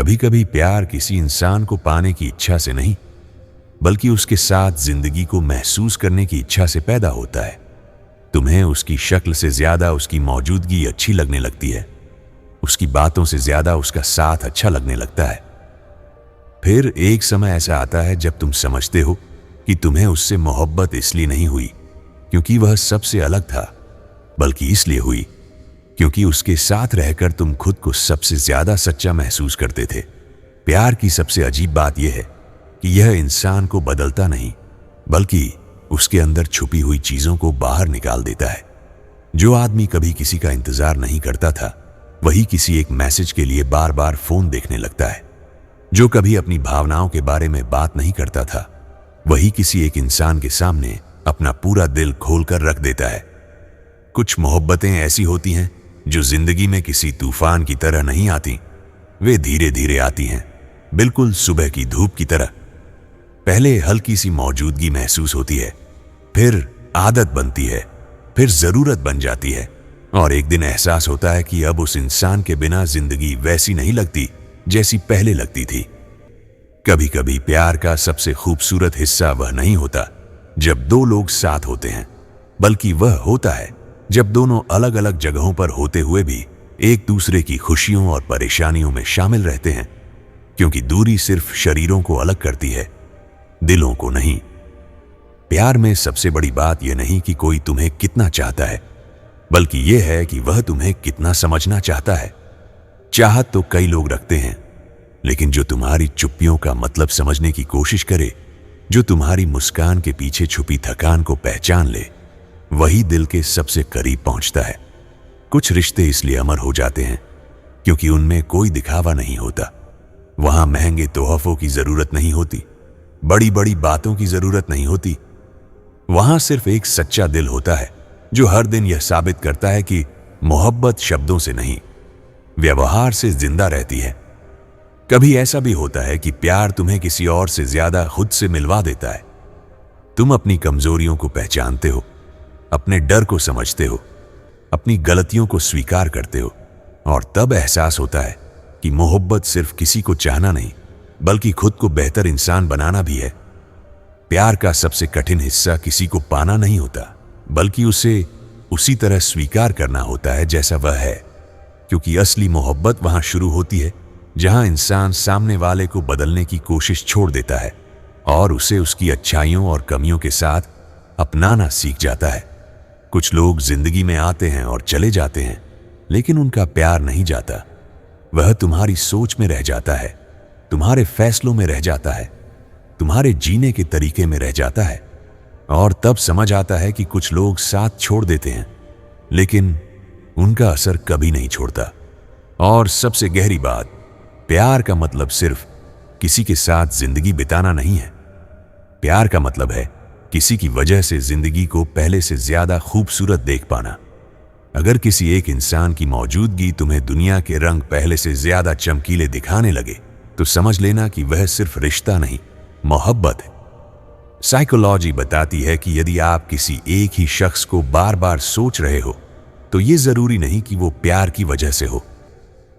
कभी कभी प्यार किसी इंसान को पाने की इच्छा से नहीं, बल्कि उसके साथ जिंदगी को महसूस करने की इच्छा से पैदा होता है। तुम्हें उसकी शक्ल से ज्यादा उसकी मौजूदगी अच्छी लगने लगती है, उसकी बातों से ज्यादा उसका साथ अच्छा लगने लगता है। फिर एक समय ऐसा आता है जब तुम समझते हो कि तुम्हें उससे मोहब्बत इसलिए नहीं हुई क्योंकि वह सबसे अलग था, बल्कि इसलिए हुई क्योंकि उसके साथ रहकर तुम खुद को सबसे ज्यादा सच्चा महसूस करते थे। प्यार की सबसे अजीब बात यह है कि यह इंसान को बदलता नहीं, बल्कि उसके अंदर छुपी हुई चीजों को बाहर निकाल देता है। जो आदमी कभी किसी का इंतजार नहीं करता था, वही किसी एक मैसेज के लिए बार बार फोन देखने लगता है। जो कभी अपनी भावनाओं के बारे में बात नहीं करता था, वही किसी एक इंसान के सामने अपना पूरा दिल खोलकर रख देता है। कुछ मोहब्बतें ऐसी होती हैं जो जिंदगी में किसी तूफान की तरह नहीं आती, वे धीरे धीरे आती हैं, बिल्कुल सुबह की धूप की तरह। पहले हल्की सी मौजूदगी महसूस होती है, फिर आदत बनती है, फिर जरूरत बन जाती है, और एक दिन एहसास होता है कि अब उस इंसान के बिना जिंदगी वैसी नहीं लगती जैसी पहले लगती थी। कभी कभी प्यार का सबसे खूबसूरत हिस्सा वह नहीं होता जब दो लोग साथ होते हैं, बल्कि वह होता है जब दोनों अलग अलग जगहों पर होते हुए भी एक दूसरे की खुशियों और परेशानियों में शामिल रहते हैं। क्योंकि दूरी सिर्फ शरीरों को अलग करती है, दिलों को नहीं। प्यार में सबसे बड़ी बात यह नहीं कि कोई तुम्हें कितना चाहता है, बल्कि यह है कि वह तुम्हें कितना समझना चाहता है। चाहत तो कई लोग रखते हैं, लेकिन जो तुम्हारी चुप्पियों का मतलब समझने की कोशिश करे, जो तुम्हारी मुस्कान के पीछे छुपी थकान को पहचान ले, वही दिल के सबसे करीब पहुंचता है। कुछ रिश्ते इसलिए अमर हो जाते हैं क्योंकि उनमें कोई दिखावा नहीं होता। वहां महंगे तोहफों की जरूरत नहीं होती, बड़ी बड़ी बातों की जरूरत नहीं होती। वहां सिर्फ एक सच्चा दिल होता है जो हर दिन यह साबित करता है कि मोहब्बत शब्दों से नहीं, व्यवहार से जिंदा रहती है। कभी ऐसा भी होता है कि प्यार तुम्हें किसी और से ज्यादा खुद से मिलवा देता है। तुम अपनी कमजोरियों को पहचानते हो, अपने डर को समझते हो, अपनी गलतियों को स्वीकार करते हो, और तब एहसास होता है कि मोहब्बत सिर्फ किसी को चाहना नहीं, बल्कि खुद को बेहतर इंसान बनाना भी है। प्यार का सबसे कठिन हिस्सा किसी को पाना नहीं होता, बल्कि उसे उसी तरह स्वीकार करना होता है जैसा वह है। क्योंकि असली मोहब्बत वहां शुरू होती है जहां इंसान सामने वाले को बदलने की कोशिश छोड़ देता है और उसे उसकी अच्छाइयों और कमियों के साथ अपनाना सीख जाता है। कुछ लोग जिंदगी में आते हैं और चले जाते हैं, लेकिन उनका प्यार नहीं जाता। वह तुम्हारी सोच में रह जाता है, तुम्हारे फैसलों में रह जाता है, तुम्हारे जीने के तरीके में रह जाता है। और तब समझ आता है कि कुछ लोग साथ छोड़ देते हैं, लेकिन उनका असर कभी नहीं छोड़ता। और सबसे गहरी बात, प्यार का मतलब सिर्फ किसी के साथ जिंदगी बिताना नहीं है। प्यार का मतलब है किसी की वजह से जिंदगी को पहले से ज्यादा खूबसूरत देख पाना। अगर किसी एक इंसान की मौजूदगी तुम्हें दुनिया के रंग पहले से ज्यादा चमकीले दिखाने लगे, तो समझ लेना कि वह सिर्फ रिश्ता नहीं, मोहब्बत है। साइकोलॉजी बताती है कि यदि आप किसी एक ही शख्स को बार बार सोच रहे हो, तो ये जरूरी नहीं कि वो प्यार की वजह से हो,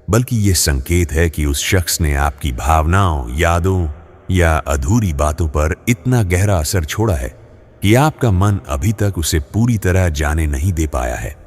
बल्कि ये संकेत है कि उस शख्स ने आपकी भावनाओं, यादों या अधूरी बातों पर इतना गहरा असर छोड़ा है कि आपका मन अभी तक उसे पूरी तरह जाने नहीं दे पाया है।